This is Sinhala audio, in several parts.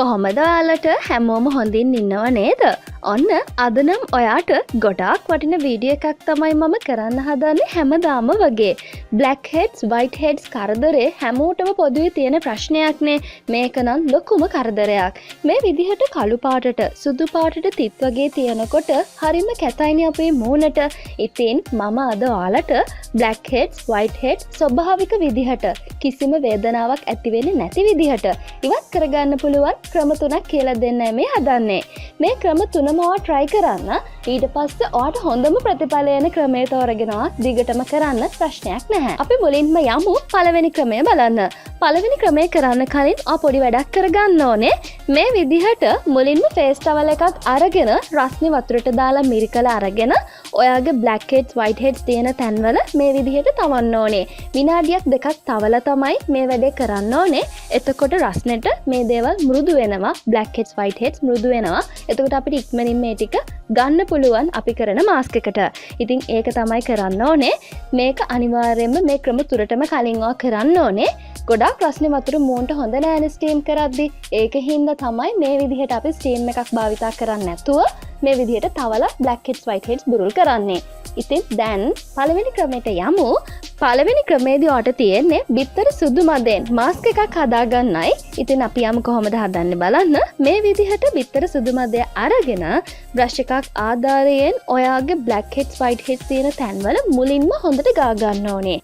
කොහොමද ඔයාලට හැමෝම හොඳින් ඉන්නව නේද? ඔන්න අද නම් ඔයාට ගොඩාක් වටින වීඩියෝ එකක් තමයි මම කරන්න හදන්නේ හැමදාම වගේ. Blackheads, Whiteheads කරදරේ හැමෝටම පොදුවේ තියෙන ප්‍රශ්නයක්නේ. මේක නම් ලොකුම කරදරයක්. මේ විදිහට කළු පාටට, සුදු පාටට තිත් වගේ තියෙනකොට හරිම කැතයිනේ අපේ මූණට. ඉතින් මම අද ඔයාලට Blackheads, Whiteheads ස්වභාවික විදිහට කිසිම වේදනාවක් ඇති වෙන්නේ නැති විදිහට ඉවත් කරගන්න පුළුවන් ක්‍රම තුනක් කියලා දෙන්නයි මේ හදන්නේ. මේ ක්‍රම තුනම ඔයා try කරන්න. ඊට පස්සේ ඔයාට හොඳම ප්‍රතිඵල එන ක්‍රමය තෝරගෙනවා දිගටම කරන්න ප්‍රශ්නයක් නැහැ. අපි මුලින්ම යමු පළවෙනි ක්‍රමය බලන්න. පළවෙනි ක්‍රමය කරන්න කලින් ඔයා පොඩි වැඩක් කරගන්න ඕනේ. මේ විදිහට මුලින්ම ෆේස් ටවල් එකක් අරගෙන රස්නේ වතුරට දාලා මිරිකලා අරගෙන ඔයාගේ Blackheads, Whiteheads තියෙන තැන්වල මේ විදිහට තවන්න ඕනේ. විනාඩියක් දෙකක් තවලා තමයි මේ වැඩේ කරන්න ඕනේ. එතකොට රස්නෙට මේ දේවල් මෘදු වෙනවා. Blackheads, Whiteheads මෘදු වෙනවා. එතකොට අපිට ඉක්මනින් මේ ටික ගන්න පුළුවන් අපි කරන මාස්ක් එකට. ඉතින් ඒක තමයි කරන්න ඕනේ. මේක අනිවාර්යයෙන්ම මේ ක්‍රම තුනටම කලින් ඔයා කරන්න ඕනේ. ගොඩාක් රස්නේ වතුර මූණට හොඳ නෑනේ ස්ටීම් කරද්දි. ඒකින්ද තමයි මේ විදිහට අපි ස්ටීම් එකක් භාවිතා කරන්නේ නැතුව මේ විදිහට තවලා Blackheads, Whiteheads බුරුල් කරන්නේ. ඉතින් දැන් පළවෙනි ක්‍රමයට යමු. පළවෙනි ක්‍රමේදී ඔයාට තියෙන්නේ බිත්තර සුදු මදෙන් මාස්ක් එකක් හදාගන්නයි. ඉතින් අපි යමු කොහොමද හදන්නේ බලන්න. මේ විදිහට බිත්තර සුදු මදය අරගෙන බ්‍රෂ් එකක් ආධාරයෙන් ඔයාගේ Blackheads, Whiteheads තියෙන තැන්වල මුලින්ම හොඳට ගා ගන්න ඕනේ.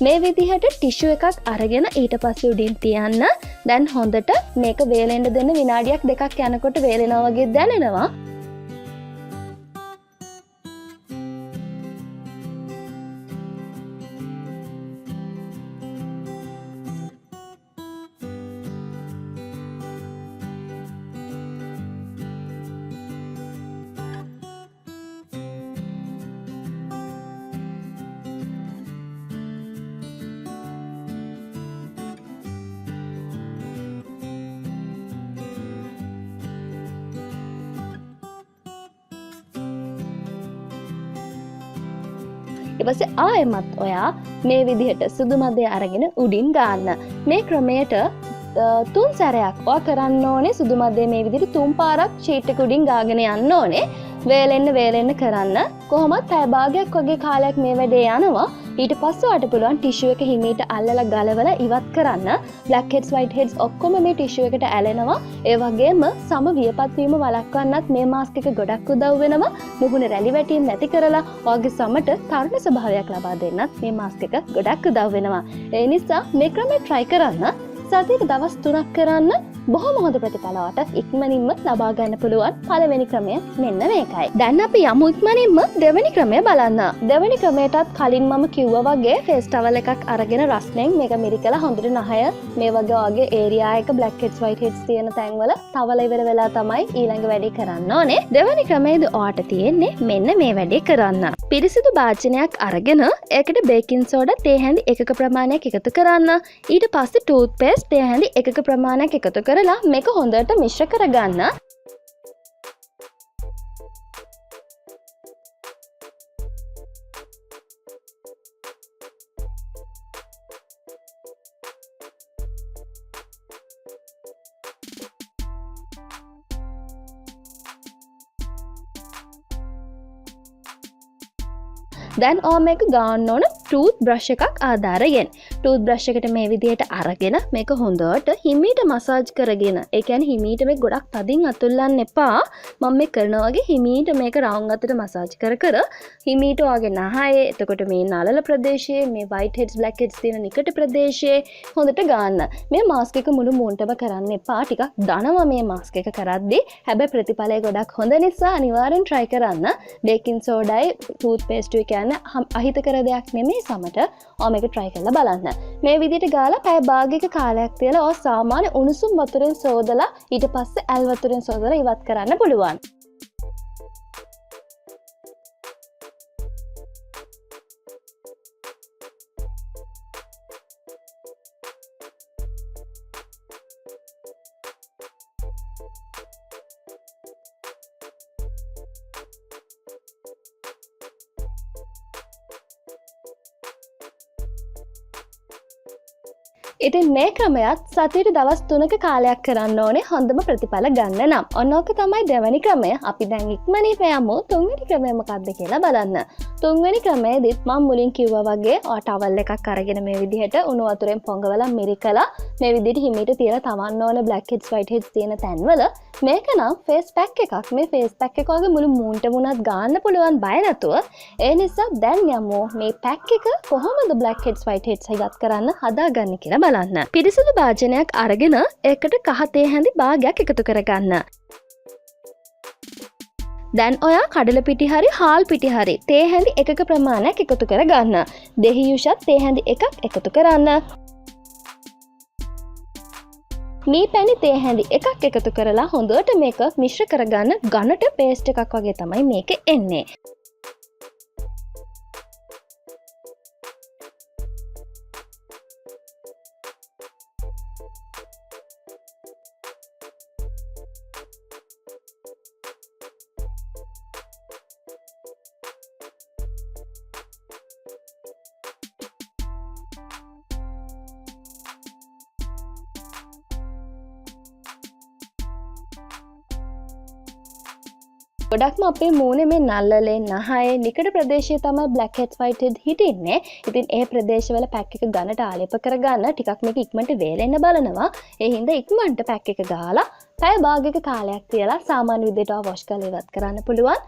මේ විදිහට ටිෂු එකක් අරගෙන ඊට පස්සේ උඩින් තියන්න. දැන් හොඳට මේක වේලෙන්න දෙන්න. විනාඩියක් දෙකක් යනකොට වේලෙනවා වගේ දැනෙනවා. ඊපස්සේ ආයෙමත් ඔයා මේ විදිහට සුදු මදය අරගෙන උඩින් ගන්න. මේ ක්‍රමයට 3 සැරයක් ඔයා කරන්න ඕනේ. සුදු මදය මේ විදිහට 3 පාරක් ෂීට් එක උඩින් ගාගෙන යන්න ඕනේ. වේලෙන්න කරන්න. කොහොමත් පැය භාගයක් වගේ කාලයක් මේ වැඩේ යනවා. ඊට පස්සේ ඔයාට පුළුවන් ටිෂු එක හිමීට අල්ලලා ගලවලා ඉවත් කරන්න. Blackheads, Whiteheads ඔක්කොම මේ ටිෂු එකට ඇලෙනවා. ඒ වගේම සම වියපත් වීම වළක්වන්නත් මේ මාස්ක් එක ගොඩක් උදව් වෙනවා. මුහුණ රැලි වැටීම් නැති කරලා ඔයාගේ සමට තරුණ ස්වභාවයක් ලබා දෙන්නත් මේ මාස්ක් එක ගොඩක් උදව් වෙනවා. ඒ නිසා මේ ක්‍රමය try කරන්න. සතියක දවස් 3ක් කරන්න බොහොම හොඳ ප්‍රතිඵලවට ඉක්මනින්ම ලබා ගන්න පුළුවන් පළවෙනි ක්‍රමය මෙන්න මේකයි. දැන් අපි යමු ඉක්මනින්ම දෙවෙනි ක්‍රමය බලන්න. දෙවෙනි ක්‍රමයටත් කලින් මම කිව්වා වගේ ෆේස් ටවල් එකක් අරගෙන රස්නෙන් මේක මිරිකලා හොඳට නහය මේ වගේ ඒරියා එක Blackheads, Whiteheads තියෙන තැන්වල තවලා ඉවර වෙලා තමයි ඊළඟ වැඩේ කරන්න ඕනේ. දෙවෙනි ක්‍රමයේදී ඔයාට තියෙන්නේ මෙන්න මේ වැඩේ කරන්න. පිරිසිදු භාජනයක් අරගෙන ඒකට බේකින් සෝඩා තේ හැඳි එකක ප්‍රමාණයක් එකතු කරන්න. ඊට පස්සේ ටූත් පේස්ට් තේ හැඳි එකක ප්‍රමාණයක් එකතු කරලා මේක හොඳට මිශ්‍ර කරගන්න. දැන් ඔයා මේක ගාන්න ඕන ටූත් බ්‍රෂ් එකක් ආධාරයෙන්. ටූත් බ්‍රෂ් එකට මේ විදිහට අරගෙන මේක හොඳට හිමීට මසාජ් කරගෙන, ඒ කියන්නේ හිමීට මේක ගොඩක් තදින් අතුල්ලන්න එපා. මම මේ කරනවා වගේ හිමීට මේක රවුම් අතට මසාජ් කර හිමීට ඔයාගේ නහයේ, එතකොට මේ නළල ප්‍රදේශයේ, මේ Whiteheads, Blackheads තියෙන නිකට ප්‍රදේශයේ හොඳට ගන්න. මේ මාස්ක් එක මුළු මූණටම කරන්න එපා. ටිකක් දනවා මේ මාස්ක් එක කරද්දී. හැබැයි ප්‍රතිඵලය ගොඩක් හොඳ නිසා අනිවාර්යෙන් try කරන්න. බේකින් සෝඩායි ටූත් පේස්ට් එක කියන්නේ අහිතකර දෙයක් නෙමෙයි. සමට ඔයා මේක try කරලා බලන්න. මේ විදිහට ගාලා පැය භාගයක කාලයක් තියලා ඔයා සාමාන්‍ය උණුසුම් වතුරෙන් සෝදලා ඊට පස්සේ ඇල් වතුරෙන් සෝදලා ඉවත් කරන්න පුළුවන්. ඉතින් මේ ක්‍රමයත් සතියට දවස් 3ක කාලයක් කරන්න ඕනේ හොඳම ප්‍රතිඵල ගන්න නම්. ඔන්නෝක තමයි දෙවැනි ක්‍රමය. අපි දැන් ඉක්මනින්ම යමු තුන්වෙනි ක්‍රමය මොකක්ද කියලා බලන්න. තුන්වෙනි ක්‍රමයේදීත් මම මුලින් කිව්වා වගේ ඔය ටවල් එකක් අරගෙන මේ විදිහට උණු වතුරෙන් පොඟවලා මිරිකලා මේ විදිහට හිමීට තියලා තවන්න ඕනේ blackheads whiteheads තියෙන තැන්වල. මේක නම් ෆේස් පැක් එකක්. මේ ෆේස් පැක් එක වගේ මුළු මූණට වුණත් ගන්න පුළුවන් බය නැතුව. ඒ නිසා දැන් යමු මේ පැක් එක කොහොමද blackheads whiteheads ඉවත් කරන්න හදාගන්නේ කියලා බලන්න. පිරිසිදු භාජනයක් අරගෙන ඒකට කහ තේ හැඳි භාගයක් එකතු කරගන්න. දැන් ඔයා කඩල පිටි හරි හාල් පිටි හරි තේ හැඳි එකක ප්‍රමාණයක් එකතු කරගන්න. දෙහි යුෂත් තේ හැඳි එකක් එකතු කරන්න. මේ පැණි තේ හැඳි එකක් එකතු කරලා හොඳට මේක මිශ්‍ර කරගන්න. ඝනට පේස්ට් එකක් වගේ තමයි මේක එන්නේ. ගොඩක්ම අපේ මූණේ මේ නල්ලලේ නහයේ නිකඩ ප්‍රදේශයේ තමයි blackheads whiteheads හිටින්නේ. ඉතින් ඒ ප්‍රදේශවල පැක් එක ඝනට ආලේප කරගන්න ටිකක් මේක ඉක්මනට වේලෙන්න බලනවා. ඒ හින්දා ඉක්මනට පැක් එක ගාලා පැය භාගයක කාලයක් තියලා සාමාන්‍ය විදිහට වොෂ් කරලා ඉවත් කරන්න පුළුවන්.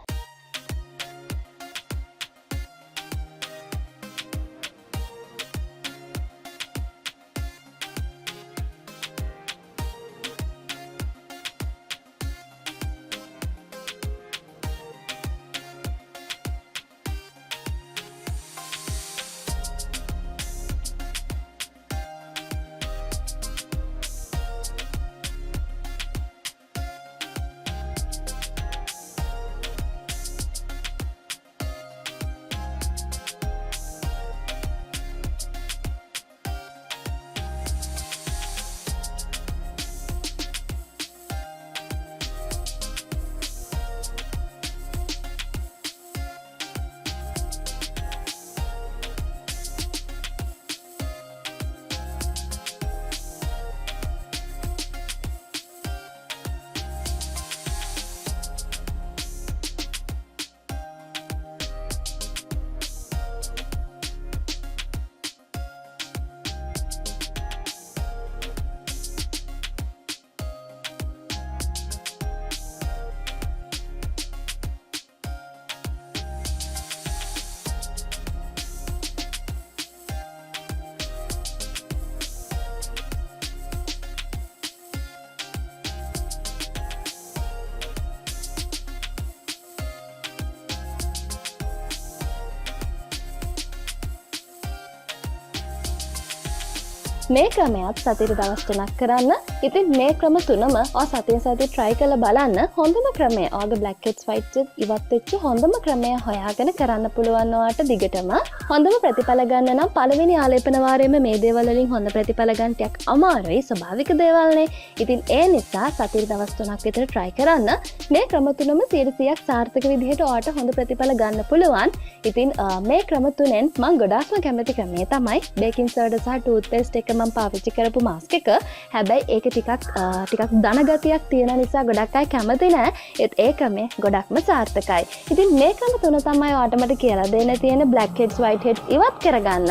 මේ ක්‍රමයක් සතියට දවස් 3ක් කරන්න. ඉතින් මේ ක්‍රම තුනම ඔය සතියෙන් සතිය try කරලා බලන්න. හොඳම ක්‍රමය ඔයගේ blackheads whiteheads ඉවත් වෙච්ච හොඳම ක්‍රමය හොයාගෙන කරන්න පුළුවන් ඔයාට දිගටම. හොඳම ප්‍රතිඵල ගන්න නම් පළවෙනි ආලේපන වාරයේම මේ දේවල් වලින් හොඳ ප්‍රතිඵල ගන්න ටිකක් අමාරුයි. ස්වභාවික දේවල්නේ. ඉතින් ඒ නිසා සතියට දවස් 3ක් විතර try කරන්න. මේ ක්‍රම තුනම 100%ක් සාර්ථක විදිහට ඔයාට හොඳ ප්‍රතිඵල ගන්න පුළුවන්. ඉතින් මේ ක්‍රම තුනෙන් මම ගොඩාක්ම කැමති ක්‍රමය තමයි baking soda සහ toothpaste එක මම පාවිච්චි කරපු මාස්ක් එක. හැබැයි ඒක ටිකක් දන ගතියක් තියෙන නිසා ගොඩක් අය කැමති නෑ. ඒ ක්‍රමය ගොඩක්ම සාර්ථකයි. ඉතින් මේ ක්‍රම තුන තමයි ඔයාට මට කියලා දෙන්න තියෙන blackheads whiteheads ඉවත් කරගන්න.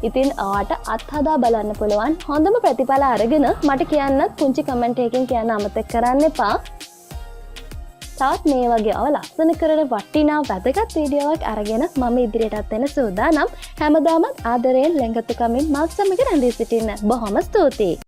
ඉතින් ඔයාට අත්හදා බලන්න පුළුවන්. හොඳම ප්‍රතිඵල අරගෙන මට කියන්න පුංචි කමෙන්ට් එකකින් කියන්න අමතක කරන්න එපා. තවත් මේ වගේ ලස්සන කරන වටිනා වැදගත් වීඩියෝවක් අරගෙන මම ඉදිරියටත් එන්න සූදානම්. හැමදාමත් ආදරයෙන් ලැංගතුකමින් මාත් සමග රැඳී සිටින්න. බොහොම ස්තුතියි.